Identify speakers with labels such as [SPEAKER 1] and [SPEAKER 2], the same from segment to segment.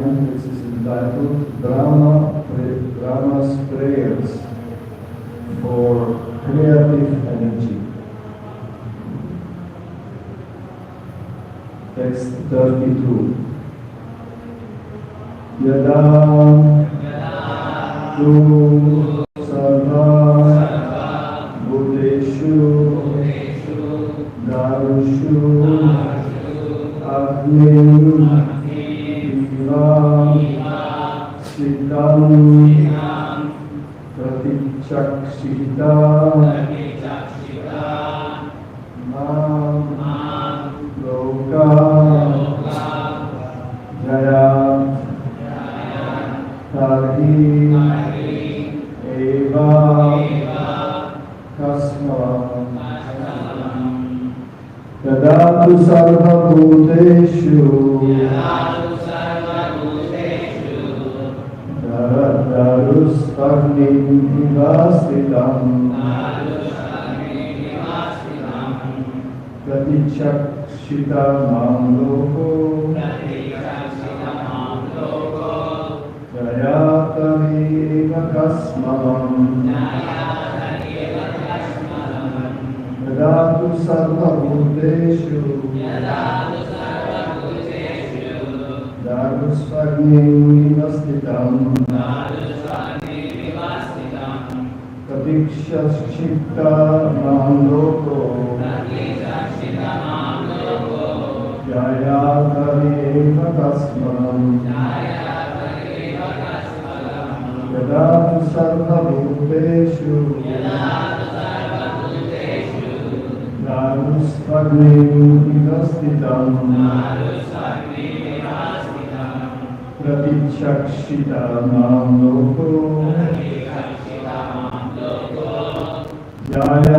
[SPEAKER 1] This is entitled Brahma's Prayers for Creative Energy. Text 32. Yada tu sarva bhuteshu darushu agnim Siddham Pratichakshita Mam Loka Jaya Tari Eva Kasma Yadatu Sarva Bhuteshu Darusparnim Nivasitam Pratichakshita Mam Loko Jayatariva Kasmalam Yadatu Sarva Bhuteshu Darusparnim Nivasitam Pratikshashita Mamloko Jayatareva Kasmalam Yadatu Sarva Bhuteshu Darusparnim Nivasitam Pratikshashita Mamloko Jaya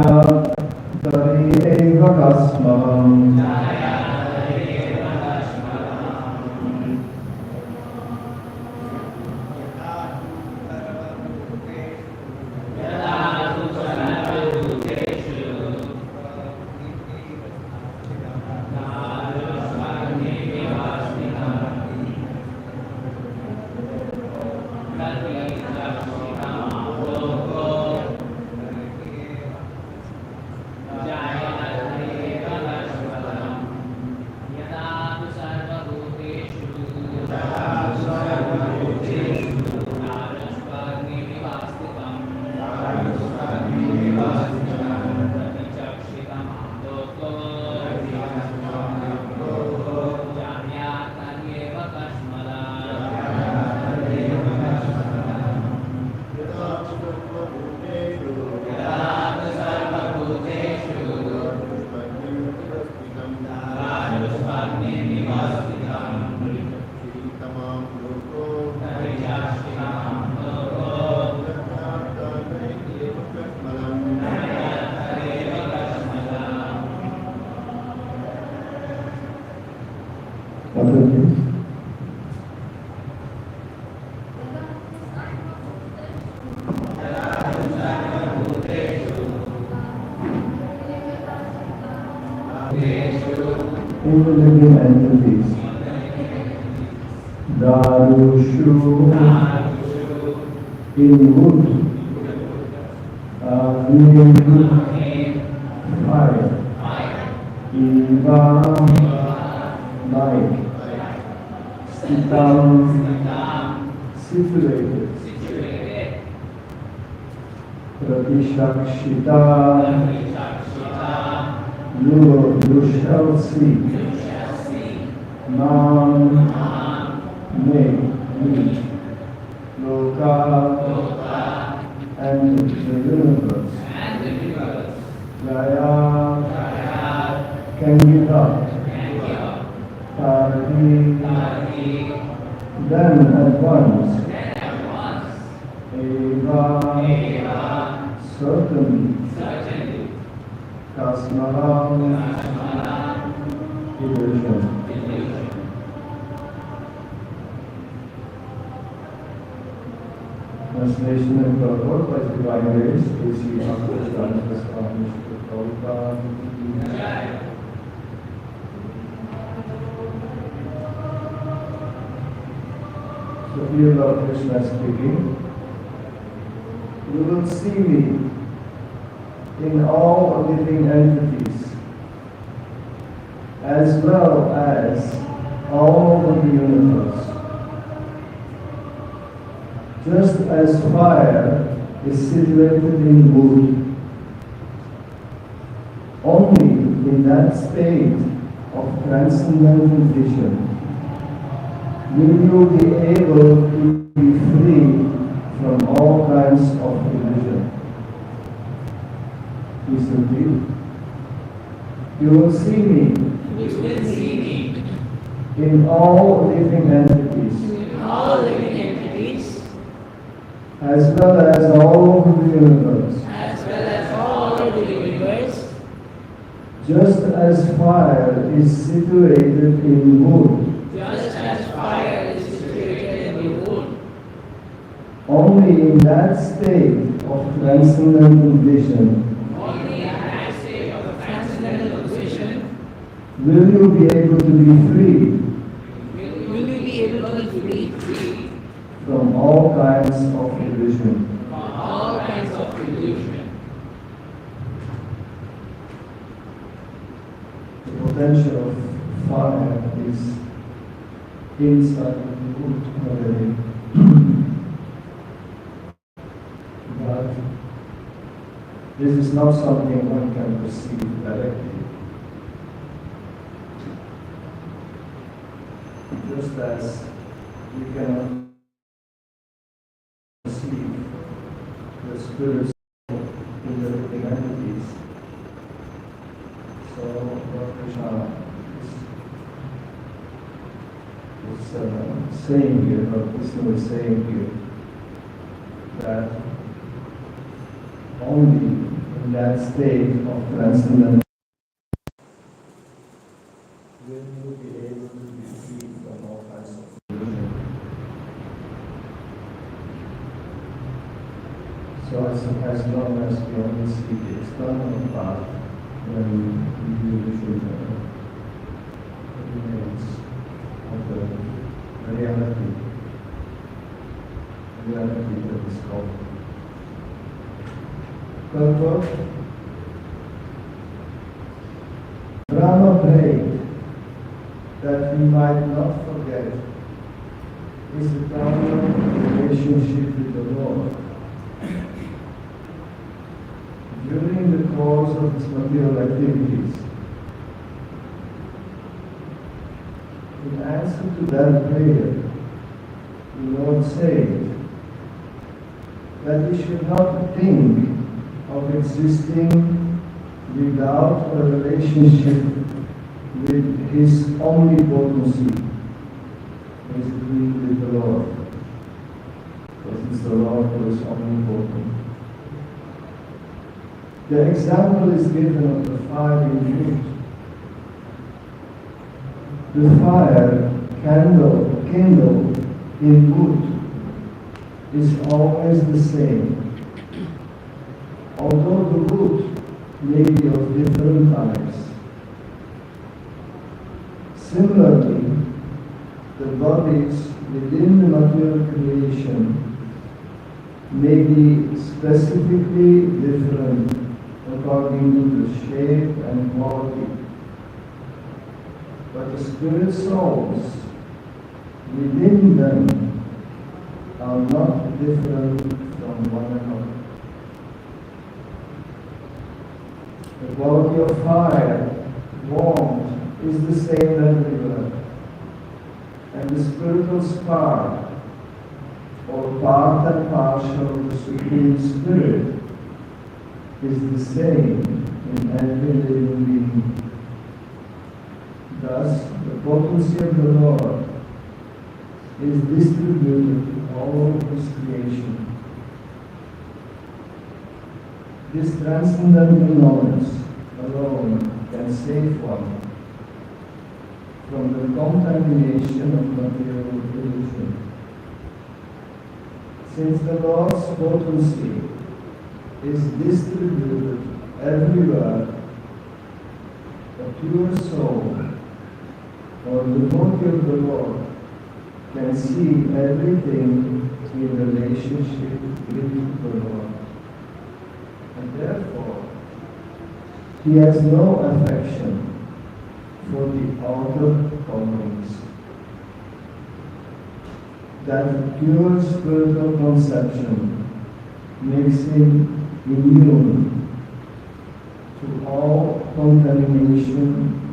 [SPEAKER 1] Tari Eva Kasmalam In the living entities, Darushu in wood, Agnim fire, Eva light, Stitam situated, Pratishakshita you shall see. Nam me, Loka, and the universe. Jaya can give up. Tari, then at once. Eva, certainly. Kasmaram, illusion. Translation and purport by Divine Grace, A.C. Bhakti-Siddhanta Swami Sri Prabhupada. So here Lord Krishna is speaking. You will see me in all living entities, as well as all over the universe. Just as fire is situated in wood, only in that state of transcendental vision will you be able to be free from all kinds of illusion. Please repeat. You will see me.
[SPEAKER 2] You will see me
[SPEAKER 1] In all living entities.
[SPEAKER 2] in all living entities,
[SPEAKER 1] As well as all over the universe.
[SPEAKER 2] as well as all over the universe.
[SPEAKER 1] Just as fire is situated in wood,
[SPEAKER 2] Just as fire is situated in the wood,
[SPEAKER 1] only in that state of transcendental vision
[SPEAKER 2] only in that state of transcendental vision
[SPEAKER 1] will you be able to be free
[SPEAKER 2] will you be able to be free
[SPEAKER 1] from all kinds of illusion.
[SPEAKER 2] from all kinds of illusion.
[SPEAKER 1] The potential of fire is inside the wood already. But this is not something one can perceive directly. Just as you cannot perceive the spirits in the living entities. So Lord Krishna is saying here, or Krishna is saying here, that only in that state of transcendence will you be able to be free from all kinds of illusion. So as long as we only see the external part, then the illusion remains of the reality that is called. Purport. Brahma prayed that we might not forget his eternal relationship with the Lord during the course of his material activities. In answer to that prayer, the Lord said that we should not think of existing without a relationship with his omnipotency, basically with the Lord, because it's the Lord who is omnipotent. The example is given of the fire in wood. The fire kindled in wood is always the same, although the wood may be of different types. Similarly, the bodies within the material creation may be specifically different according to the shape and quality. But the spirit souls within them are not different from one another. The quality of fire, warmth, is the same everywhere. And the spiritual spark, or part and parcel of the Supreme Spirit, is the same in every living being. Thus, the potency of the Lord is distributed all over his creation. This transcendental knowledge alone can save one from the contamination of material illusion. Since the Lord's potency is distributed everywhere, a pure soul or devotee of the Lord can see everything in relationship with the Lord. And therefore, he has no affection for the outer coverings. That pure spiritual conception makes him immune to all contamination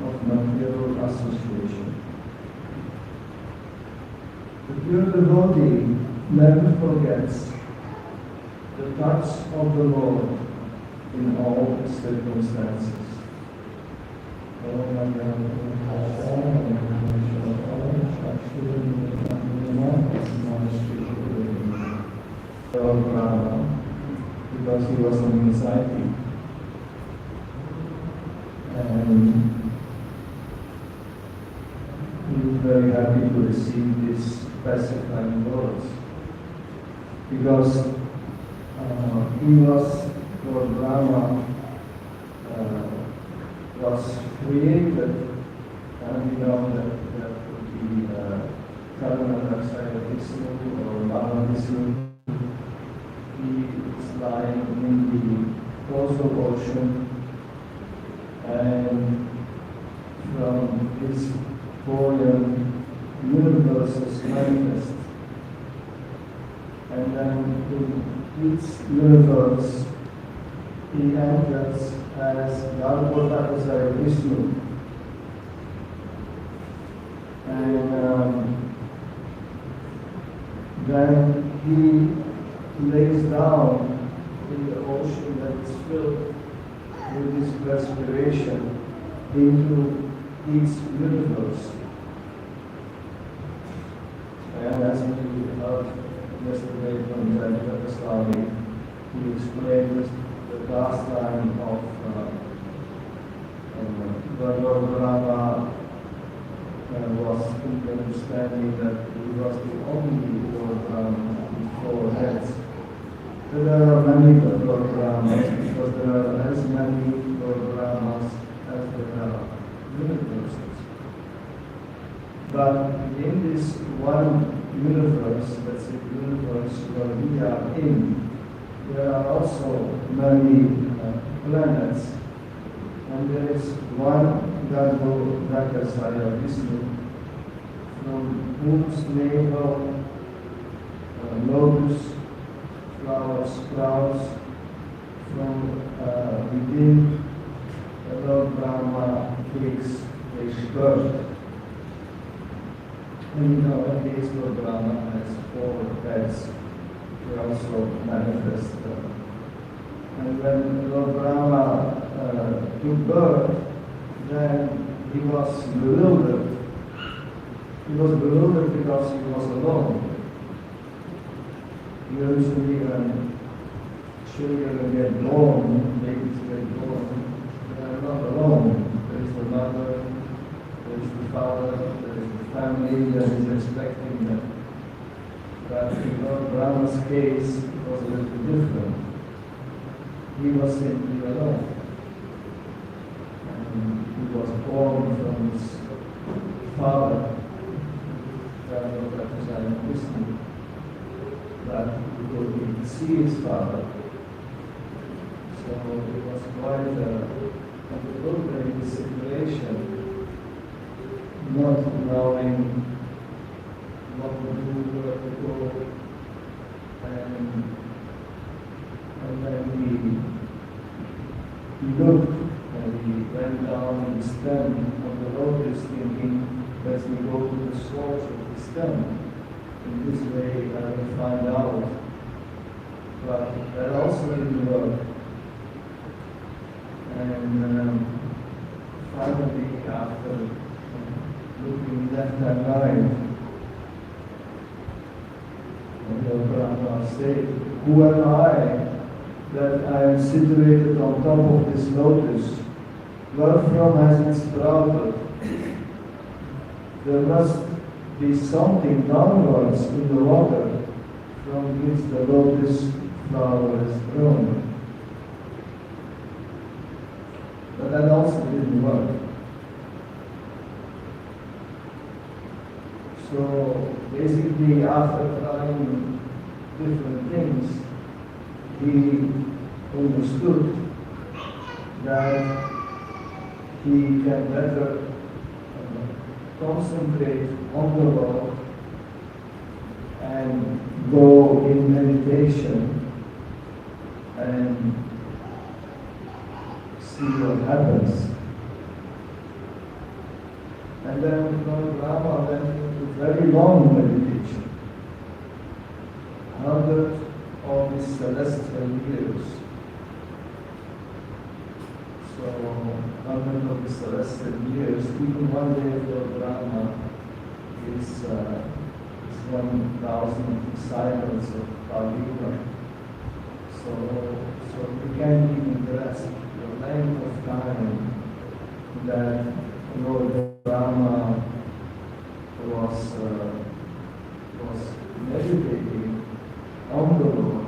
[SPEAKER 1] of material association. The pure devotee never forgets the touch of the Lord in all circumstances. Because he was in anxiety, and he was very happy to receive these pacifying words, because he was, Lord Brahma was created, and we know that would be Karana Vishnu or Mahavishnu. He is lying in the causal ocean, and from his buoyant universe is manifest. And then in each universe, he enters as Garbhodakasaya Vishnu. And then he lays down in the ocean that is filled with his respiration into each universe. And as we heard yesterday from Jayanta Swami, he explained the pastime of Lord Brahma was in the understanding that he was the only Lord Brahma with 4 heads. There are many Lord Brahmas, because there are as many Lord Brahmas as there are universes. But in this one universe, that's the universe where we are in, there are also many planets, and there is one Garbhodakasaya Vishnu, from whose navel lotus flowers sprouts from within. The Lord Brahma takes birth. And you know, at least Lord Brahma has 4 heads. He also manifests. And when Lord Brahma took birth, then he was bewildered. He was bewildered because he was alone. Usually when children get born, babies get born, they are not alone. There is the mother, there is the father, there is the family that is expecting them. But in Lord Brahma's case, it was a little different. He was simply alone. And he was born from his father, Vishnu. But he couldn't see his father. So it was quite a difficult situation, not knowing what to do, where to go. And then he looked and he went down in the stem of the lotus, thinking, let's go to the source of the stem. In this way I will find out. But that also didn't work. And finally, after looking left and right, the Brahma said, who am I that I am situated on top of this lotus? Wherefrom has it sprouted? There must be something downwards in the water from which the lotus flower is grown. But that also didn't work. So basically, after trying different things, he understood that he can better concentrate on the Lord and go in meditation and see what happens. And then Lord Rama went into very long meditation, 100 of his celestial years. So 100 of the celestial years, even one day of Lord Rama is 1,000 cycles of Kali. So we can't even grasp the length of time that Lord Rama was meditating on the Lord.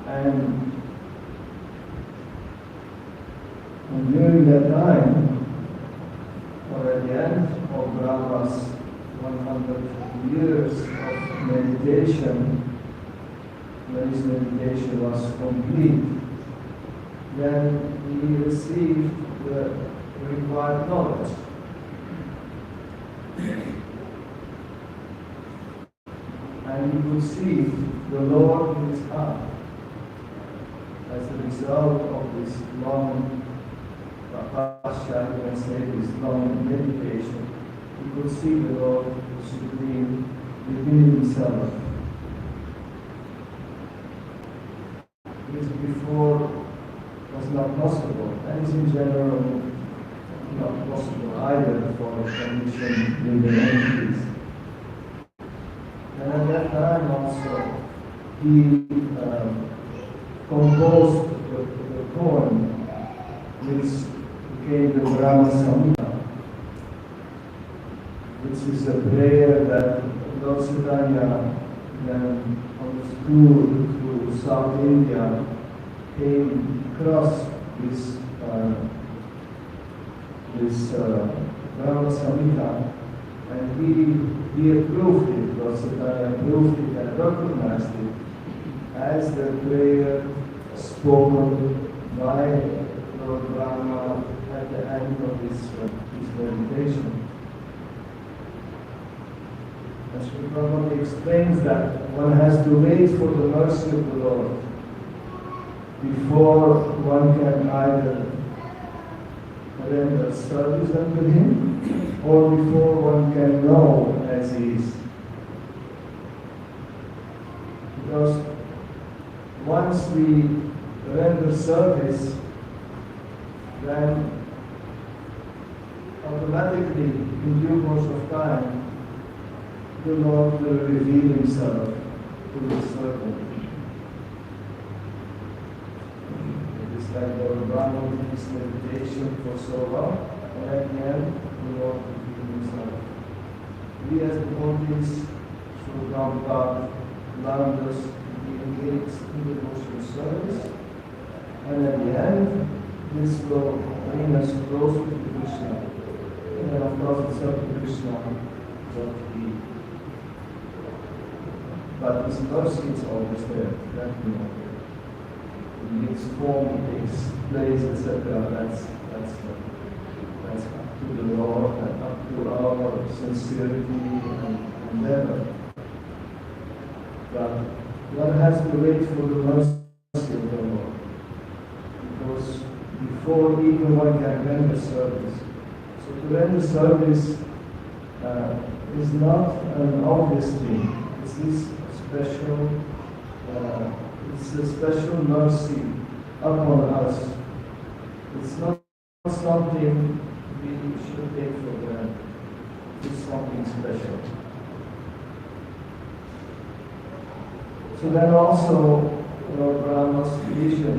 [SPEAKER 1] And during that time, or at the end of Rama's 100 years of meditation, when his meditation was complete, then he received the required knowledge. And he could see the Lord in his heart. As a result of this long tapasya, you can say, this long meditation, he could see the Lord Supreme within himself. This before was not possible, and is in general not possible either for conditioned living entities. And at that time also, he composed the poem which became the Brahma Samhita, which is a prayer that Lord Chaitanya then on his tour to South India came across this Brahma Samhita, and he approved it. Lord Chaitanya approved it and recognized it as the prayer spoken by Lord Brahma at the end of his meditation. As Sri Prabhupada explains that one has to wait for the mercy of the Lord before one can either render service unto him or before one can know as he is. Because once we render service, then automatically, in due course of time, the Lord will reveal himself to the servant. It is like Lord Brahma did his meditation for so long, and at the end, the Lord revealed himself. We as devotees should count God, learn us to be engaged in devotional service, and at the end, this will bring us closer to Krishna. And of course, it's up to Krishna what he. But his mercy is always there, that we know. In its form, its place, etc. That's up to the Lord and up to our sincerity and endeavor. But one has to wait for the mercy of the Lord. Because before even one can render service. So to render service is not an obvious thing. It's a special mercy upon us. It's not something we should take for granted. It's something special. So then also Lord Brahma's vision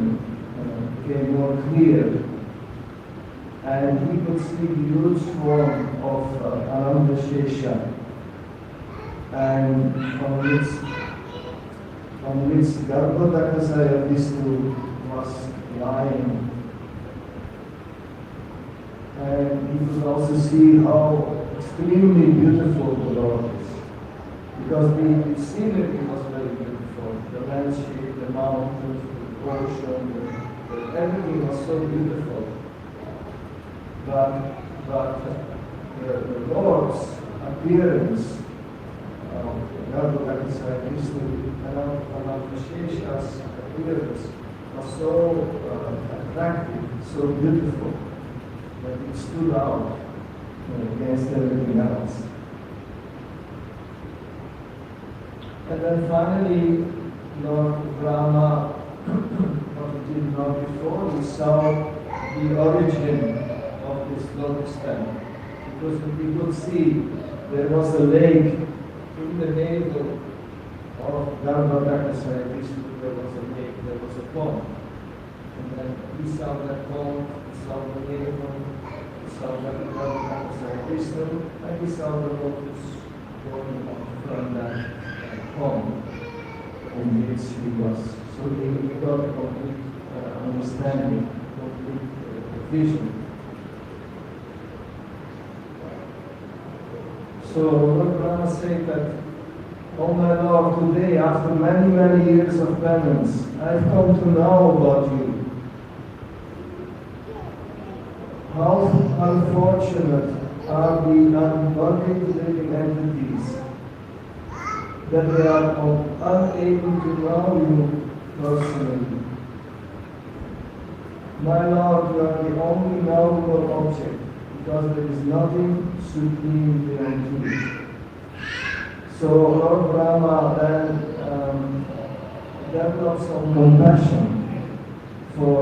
[SPEAKER 1] became more clear, and he could see the huge form of Ananda Shesha, and on which Garbhodakasaya Vishnu was lying. And he could also see how extremely beautiful the Lord is. Because the scenery was very beautiful. The landscape, the mountains, the ocean, everything was so beautiful. But the Lord's appearance, Shesha's appearance was so attractive, so beautiful, that it stood out against everything else. And then finally, Lord Brahma, what he did not before, he saw the origin of this lotus temple. Because we could see there was a lake in the navel of Garbhodakasaya Vishnu. There was a lake, there was a pond. And then he saw that pond, he saw the navel, he saw that Garbhodakasaya Vishnu, and he saw the lotus going from that pond in which he was. So he got a complete understanding, complete vision. So Lord Brahma said that, "Oh my Lord, today, after many, many years of penance, I've come to know about you. How unfortunate are the unbodied living entities that they are unable to know you personally. My Lord, you are the only knowable object, because there is nothing supreme beyond you." So Lord Brahma then developed some compassion for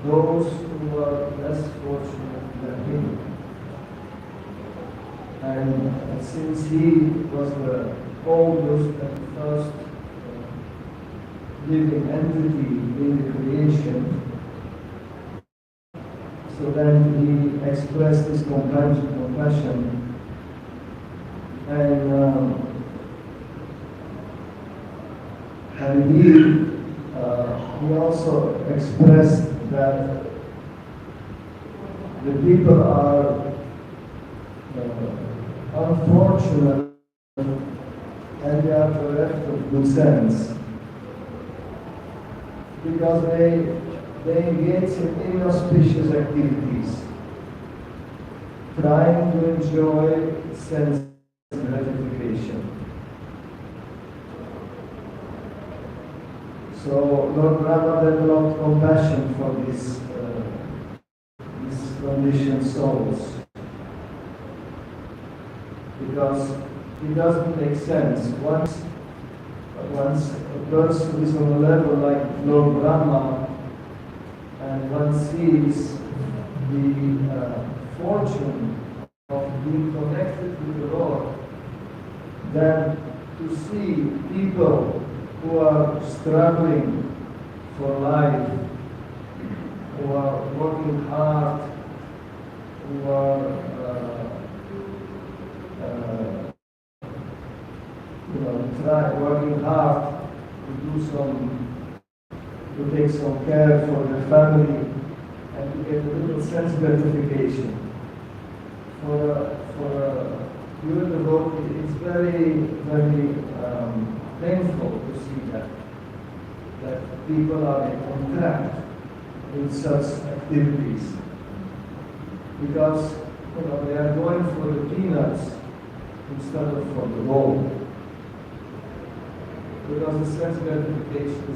[SPEAKER 1] those who are less fortunate than him. And since he was the oldest and first living entity in the creation, so then he expressed his compassion, and he also expressed that the people are unfortunate and they are bereft of good sense because they engage in inauspicious activities, trying to enjoy sense gratification. So Lord Brahma developed compassion for these conditioned souls, because it doesn't make sense. Once a person is on a level like Lord Brahma, and one sees the fortune of being connected with the Lord, then to see people who are struggling for life, who are working hard, who are working hard to take some care for their family and to get a little sense gratification. For a pure devotee, it's very, very painful to see that people are entrapped in such activities, because they are going for the peanuts instead of for the gold. Because the sense gratification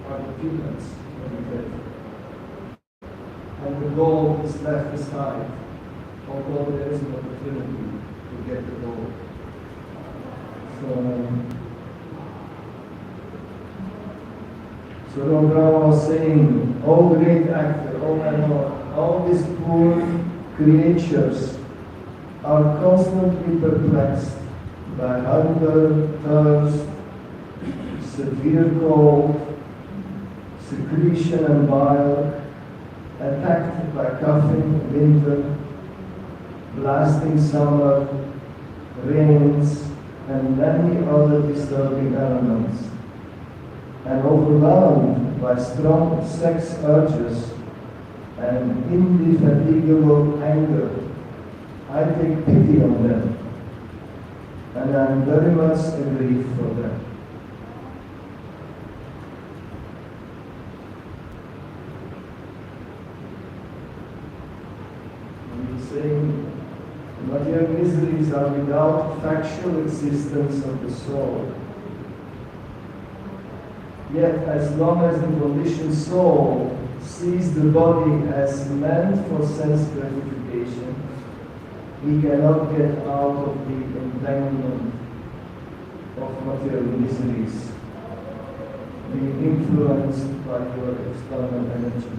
[SPEAKER 1] are the peanuts when you get it, and the gold is left aside, although there is an opportunity to get the gold. So Lord Brahma was saying, "Oh great actor, oh my Lord, all these poor creatures are constantly perplexed by hunger, thirst, severe cold, secretion and bile, attacked by coughing winter, blasting summer, rains, and many other disturbing elements, and overwhelmed by strong sex urges and indefatigable anger. I take pity on them, and I am very much aggrieved for them. And he's saying, material miseries are without factual existence of the soul. Yet, as long as the conditioned soul sees the body as meant for sense gratification, he cannot get out of the entanglement of material miseries, being influenced by your external energy.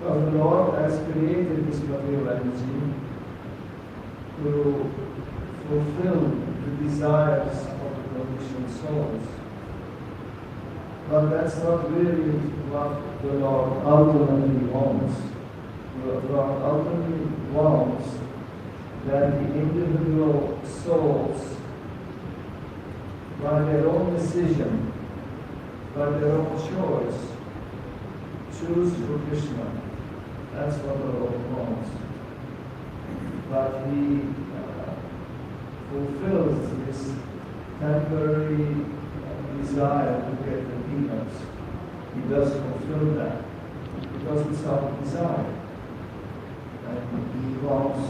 [SPEAKER 1] But the Lord has created this material energy to fulfill the desires of the conditioned souls. But that's not really what the Lord ultimately wants. The Lord ultimately wants that the individual souls, by their own decision, by their own choice, choose for Krishna. That's what the Lord wants. But He fulfills this temporary desire to get the peanuts. He does fulfill that because it's our desire. And He wants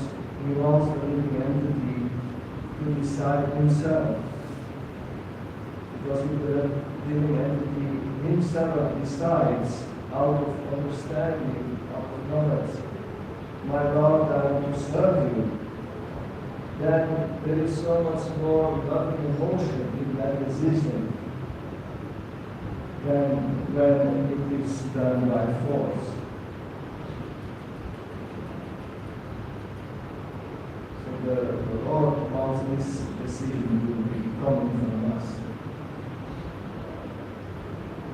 [SPEAKER 1] the living entity to decide himself. Because if the living entity himself decides out of understanding, out of knowledge, my Lord, I want to serve you, then there is so much more loving emotion in that decision than when it is done by force. So the Lord wants this decision to be coming from us.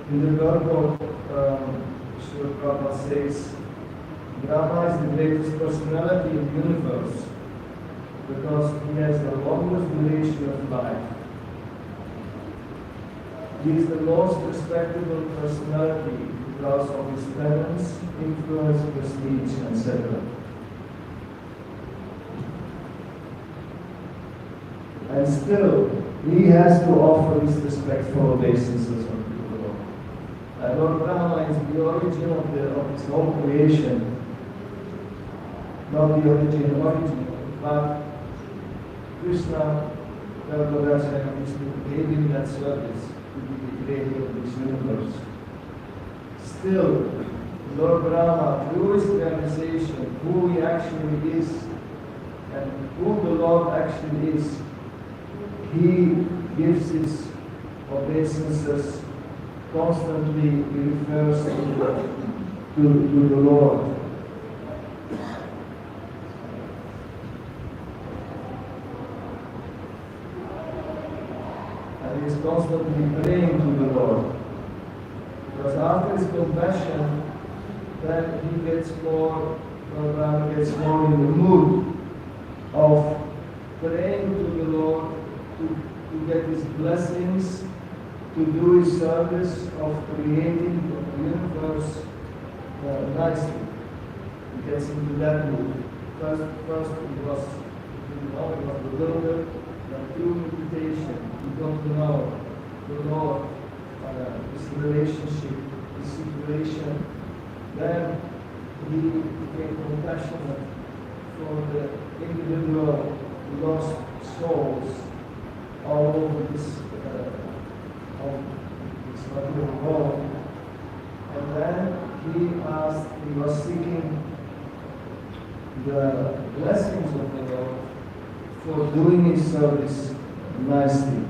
[SPEAKER 1] In the purport, Srila Prabhupada says, Brahma is the greatest personality in the universe because he has the longest duration of life. He is the most respectable personality because of his talents, influence, prestige, etc. And still, he has to offer his respectful obeisances unto the Lord. And Lord Brahma is the origin of his whole creation. Not the origin, but Krishna, Prabhupada is gave him that service to be the creator of this universe. Still, Lord Brahma, through his realization, who he actually is and who the Lord actually is, he gives his obeisances constantly, he refers to the Lord. And he is constantly praying to the Lord. Because after his compassion, then he gets more in the mood of praying to the Lord to get his blessings, to do his service of creating the universe nicely. He gets into that mood. First it was bewildered, but through meditation, he got to know the Lord, his relationship, his situation. Then he became compassionate for the individual lost souls all over this material world. And then he was seeking the blessings of the Lord for doing his service nicely.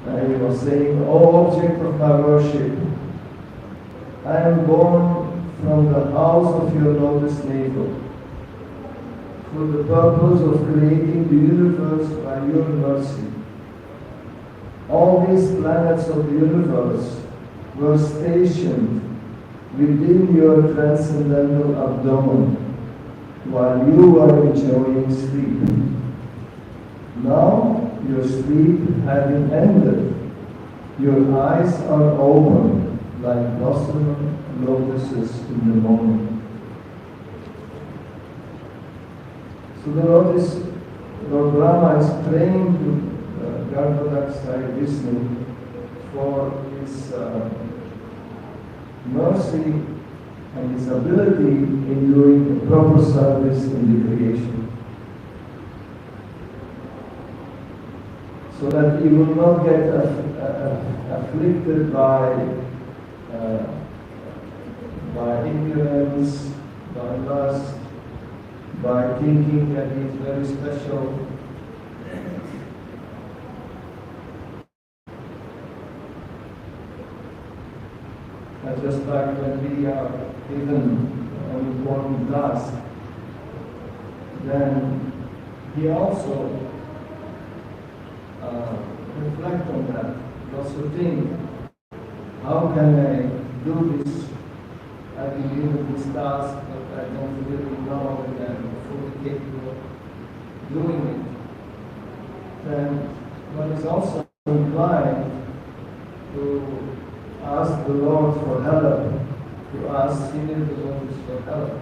[SPEAKER 1] And he was saying, O object of my worship, I am born from the house of your lotus navel for the purpose of creating the universe by your mercy. All these planets of the universe were stationed within your transcendental abdomen while you were enjoying sleep. Now, your sleep having ended, Your eyes are open like blossom lotuses in the morning. So the Lord Brahma is praying to Garbhodakshaya Vishnu for his mercy and his ability in doing the proper service in the creation. So that he will not get afflicted by ignorance, by lust, by thinking that he is very special. And just like when we are given an important task, then he also reflect on that. He also think, how can I do this? I've been given this task, but I don't really know that I'm fully capable of doing it. Then one is also inclined to ask the Lord for help, to ask senior devotees for help.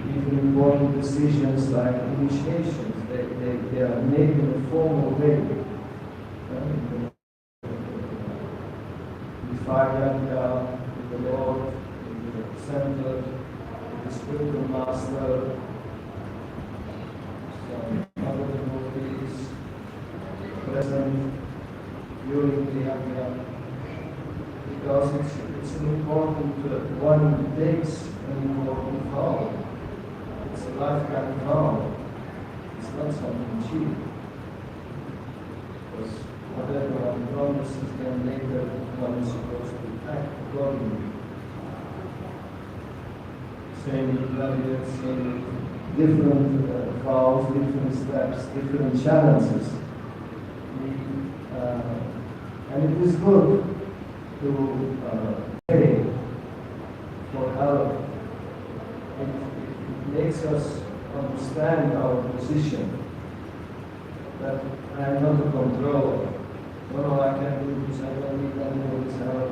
[SPEAKER 1] Even important decisions like initiations, they are made in a formal way. The Fire with the Lord, the center, with the spiritual master, some other devotees present during the yajna, because it's an important one takes an important vow. It's a lifetime vow. It's not something cheap. Because whatever one promises, then later one is supposed to act accordingly. Same with marriage, same with different vows, different steps, different challenges. And it is good to pray for help. It makes us understand our position, that I am not a controller. No, I can do this, I don't need anybody's help.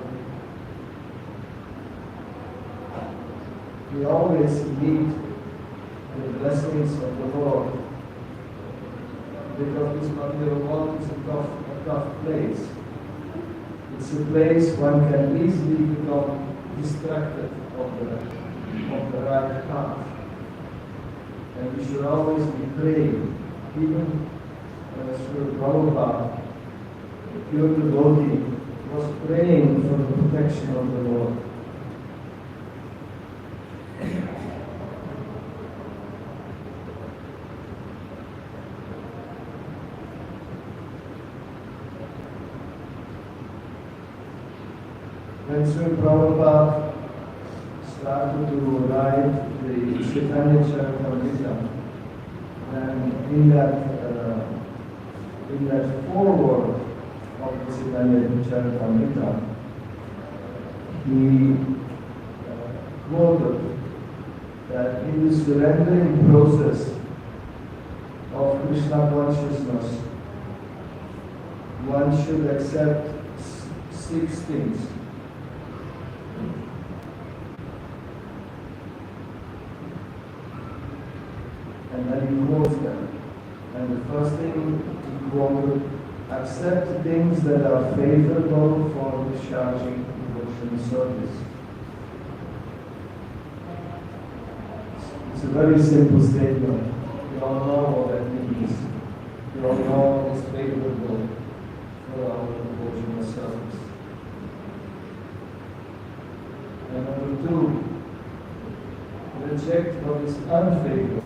[SPEAKER 1] We always need the blessings of the Lord, because this material world is a tough place. It's a place one can easily become distracted of the right path. And we should always be praying, even Sri Prabhupada, the pure devotee, was praying for the protection of the Lord. When Sri Prabhupada started to write the Chaitanya Charitamrita, and in that foreword of the Chaitanya Charitamrita, he quoted that in the surrendering process of Krishna consciousness, one should accept 6 things. And then he quotes them. And the first thing he quoted, accept things that are favorable for discharging devotional service. It's a very simple statement. We all know what that means. We all know what is favorable for our devotional service. And number 2, reject what is unfavorable.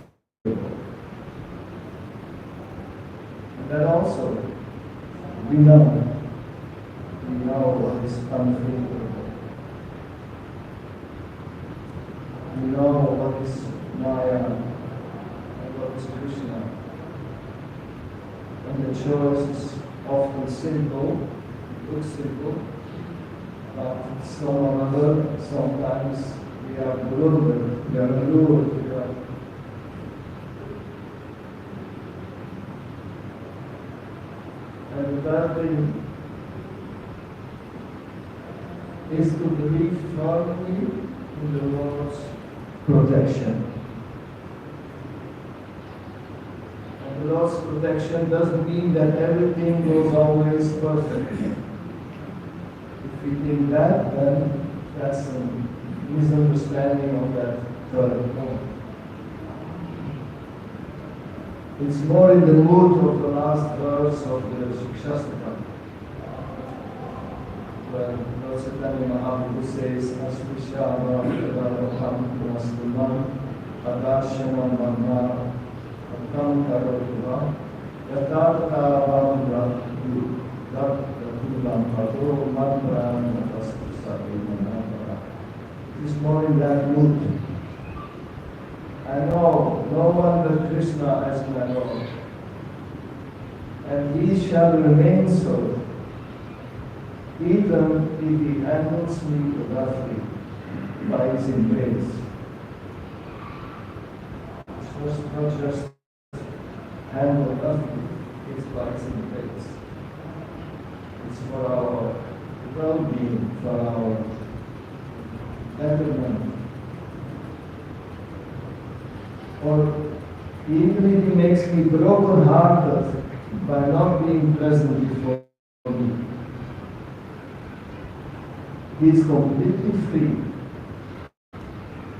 [SPEAKER 1] That also, we know what is unfavorable. We know what is Maya and what is Krishna. And the choice is often simple, looks simple, but sometimes we are bewildered, we are allured, we are and the third thing is to believe firmly in the Lord's protection. And the Lord's protection doesn't mean that everything goes always perfect. If we think that, then that's a misunderstanding of that third point. It's more in the mood of the last verse of the Shikshastakam, where Lord Chaitanya Mahaprabhu says, Asvishyama Kadalakam Punastuman Adashanam Manna Akam Karotuva Yatatavam Ratu Ratulam Pado Mantran Natastu Sabimanavara. It is more in that mood. I know no one but Krishna as my Lord, and he shall remain so, even if he handles me roughly by his embrace. It's not just handle roughly, it's by his embrace. It's for our well-being, for our betterment. Or even if he makes me broken-hearted by not being present before me, he is completely free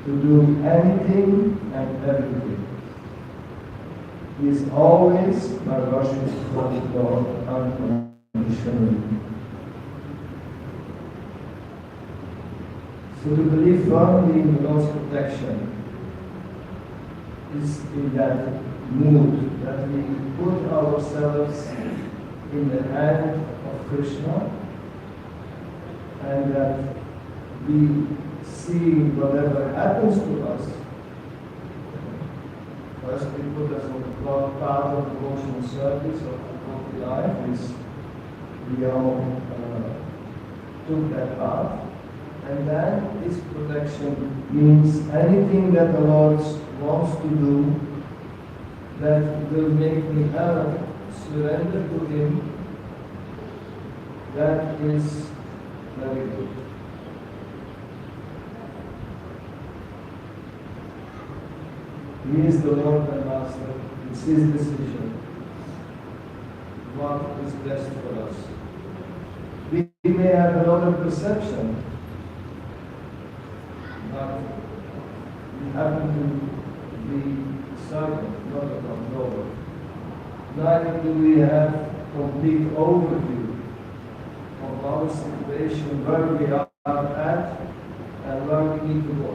[SPEAKER 1] to do anything and everything. He is always my worshipful Lord unconditionally. So to believe firmly in the Lord's protection is in that mood that we put ourselves in the hand of Krishna and that we see whatever happens to us. First we put us on the path of devotional service of the holy life, which we all took that path. And then this protection means anything that the Lord wants to do that will make me surrender to Him, that is very good. He is the Lord and Master. It's His decision what is best for us. We may have another perception, but we happen to be silent, not a controller. Neither do we have complete overview of our situation, where we are at and where we need to go.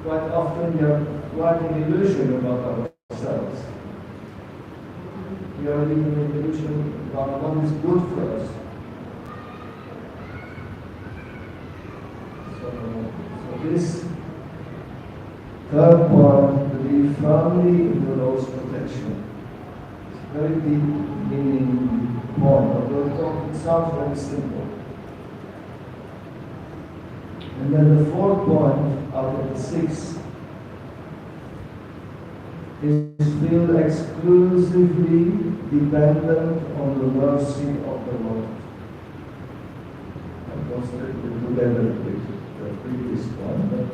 [SPEAKER 1] Quite often we are quite an illusion about ourselves. We are living an illusion about what is good for us. So this third point, believe firmly in the Lord's protection. It's a very deep meaning point, although it sounds very simple. And then the fourth point out of the six is feel exclusively dependent on the mercy of the Lord. That goes a little bit together with the previous one, but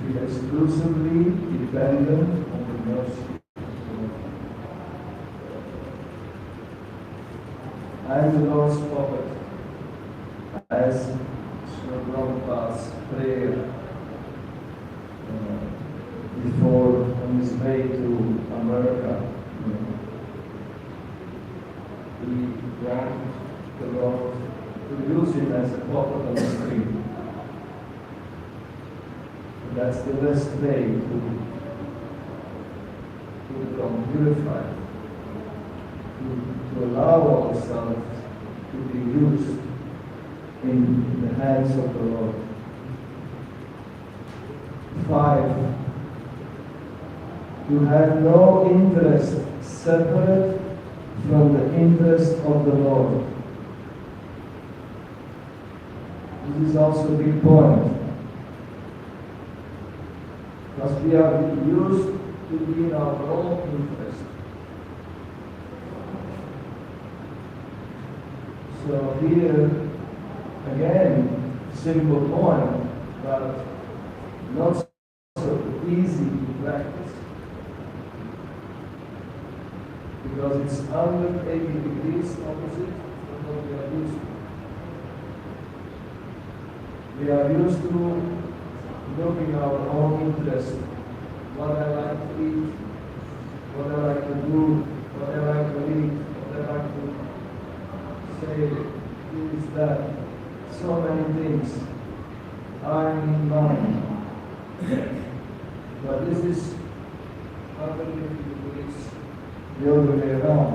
[SPEAKER 1] feel exclusively dependent on the mercy of the Lord. I am the Lord's prophet, as Srila Prabhupada's prayer before on his way to America. He wanted the Lord to use him as a prophet on the street. That's the best way to become purified, to allow ourselves to be used in the hands of the Lord. 5. To have no interest separate from the interest of the Lord. This is also a big point, because we are used to be in our own interest. So here, again, simple point, but not so easy to practice. Because it's 180 degrees opposite from what we are used to. We are used to looking at our own interest, what I like to eat, what I like to do, what I like to read, what I like to say, this, that, so many things. I'm in mind. But this is 180 degrees the other way around.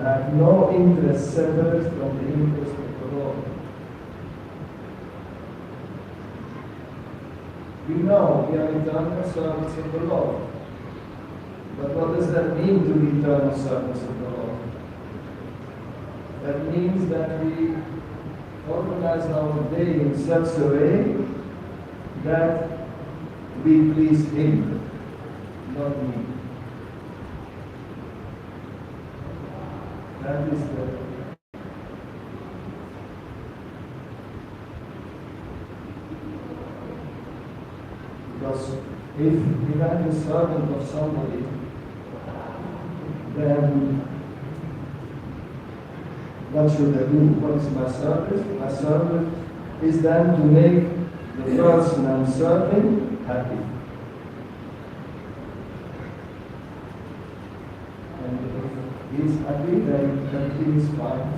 [SPEAKER 1] I have no interest separate from the interest of the Lord. We know we are eternal servants of the Lord. But what does that mean to be eternal servants of the Lord? That means that we organize our day in such a way that we please Him, not me. That is because if I'm a servant of somebody, then what should I do? What is my service? My service is then to make the person I'm serving happy. And if he's happy, then he is fine.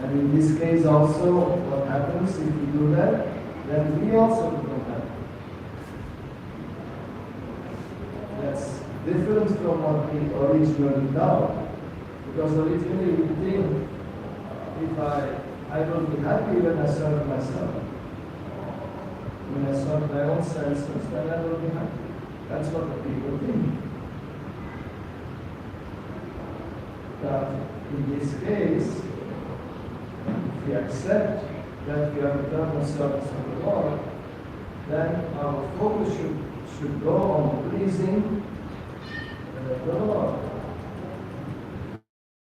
[SPEAKER 1] And in this case also, what happens if we do that? Then we also become happy. That's different from what we originally thought. Because originally we think, if I will be happy when I serve myself. When I serve my own senses, then I will be happy. That's what the people think. But in this case, if we accept that we are eternal servants of the Lord, then our focus should go on pleasing the Lord.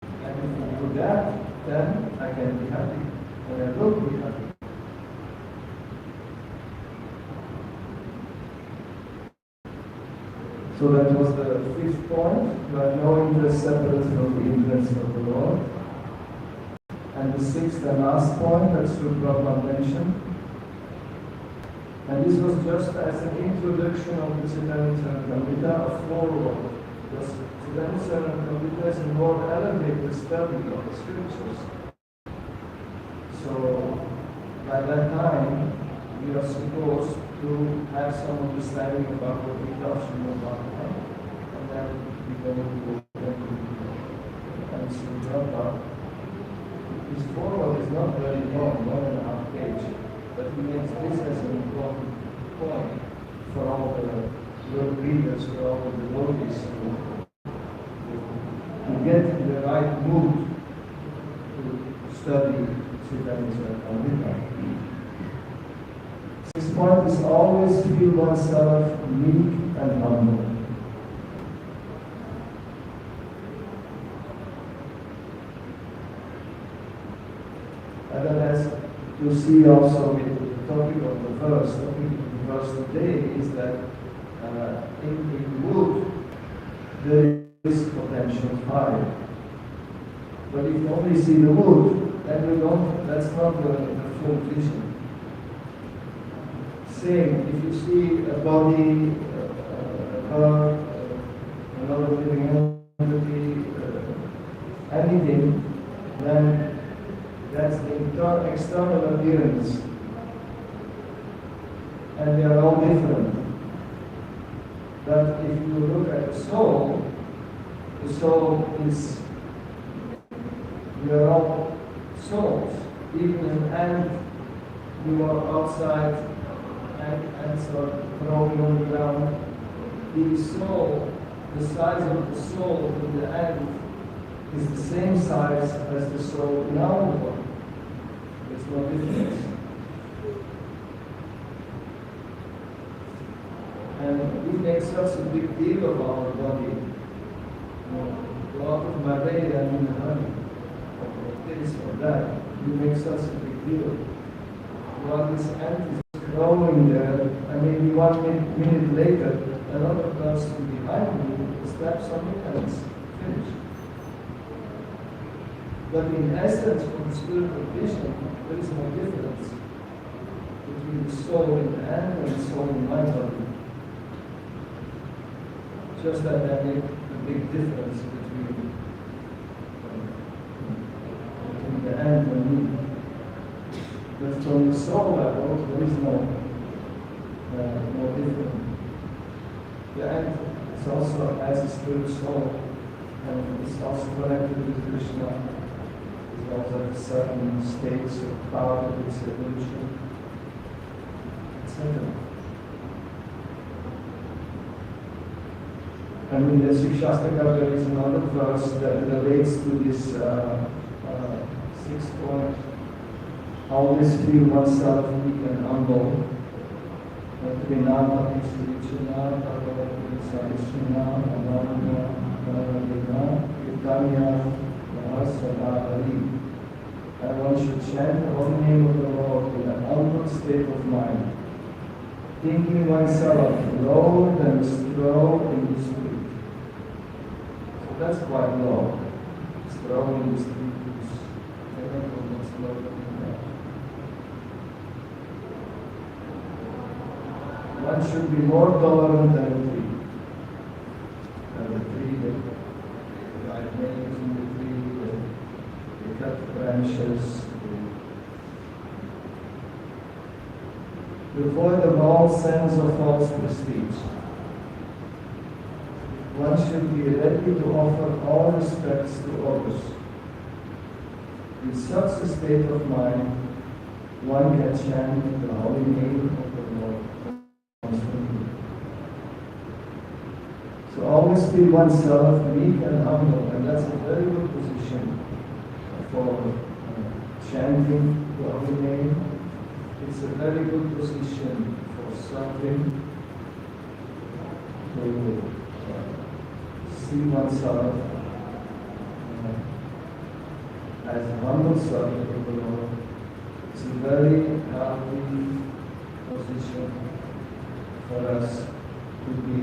[SPEAKER 1] And if we do that, then I can be happy, and I will be happy. So that was the fifth point, you have no interest separate from the interest of the Lord. And the sixth and last point that Sri Prabhupada mentioned, and this was just as an introduction of the Chaitanya Charitamrita, a foreword, because Chaitanya Charitamrita is a more elevated study of the scriptures. So by that time, we are supposed to have some understanding about what we touch and about that, and then we go into and Sri Prabhupada. His foreword is not very long, 1.5 pages, but he makes this as an important point for all the world leaders, for all the devotees to get in the right mood to study Chaitanya Charitamrita. This point is always feel oneself meek and humble. And then as you see also with the topic of the verse, the verse today is that in wood there is potential fire. But if you only see the wood, then that's not the full vision. Same, if you see a body, a bird, another living entity, anything, then that's the external appearance. And they are all different. But if you look at the soul is, we are all souls. Even an ant, you are outside, ants are crawling on the ground. The soul, the size of the soul in the ant is the same size as the soul in our body. There's no difference. And we make such a big deal of our body, Go out of my way and in a hurry. Or this or that. You make such a big deal. While this ant is crawling there, and maybe 1 minute later, another person behind me steps on it and it's finished. But in essence, from spiritual vision, there is no difference between the soul in the ant and the soul in my body. Just that I make a big difference between the ant and me. But from the soul level, there is no difference. The ant is also as a spirit soul, and it's also connected with Krishna. It also has certain states of power of its evolution, etc. And in the Shikshastika there is another verse that relates to this sixth point. Always feel oneself weak and humble. Trinata Isrichana, Sarishina, Ananda, Ananda, Chайтанья, Sadhari. And one should chant the holy name of the Lord in an humble state of mind, thinking oneself low and strong in the spirit. So that's quite low. Strong in the spirit is much lower than that. One should be more tolerant than a tree. And the tree that I made in the tree, they cut branches, devoid of all sense of false prestige. One should be ready to offer all respects to others. In such a state of mind, one can chant the holy name of the Lord. So always feel oneself meek and humble, and that's a very good position for chanting the holy name. It's a very good position for suffering, to see oneself as a humble servant of the Lord. It's a very healthy position for us to be.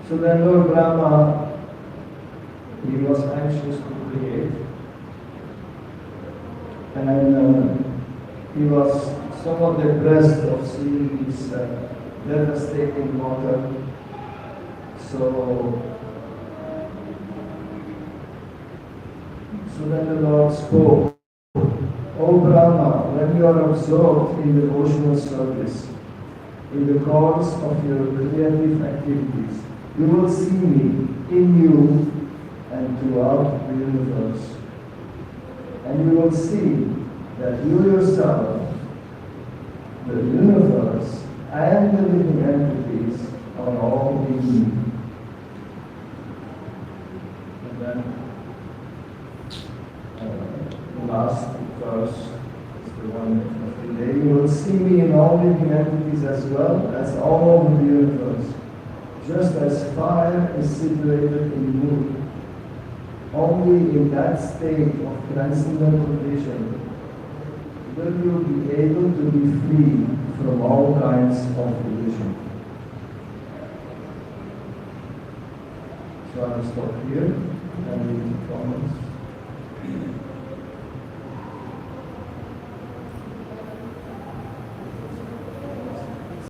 [SPEAKER 1] So then Lord Brahma, he was anxious to create, and he was somewhat depressed of seeing this devastating water. So then the Lord spoke, O Brahma, when you are absorbed in devotional service, in the course of your creative activities, you will see me in you and throughout the universe. And you will see that you yourself, the universe, and the living entities are all in me. And then the last verse is the one of the day. You will see me in all living entities as well as all over the universe. Just as fire is situated in wood, only in that state of transcendental vision will you be able to be free from all kinds of illusion. So I will stop here and read the comments.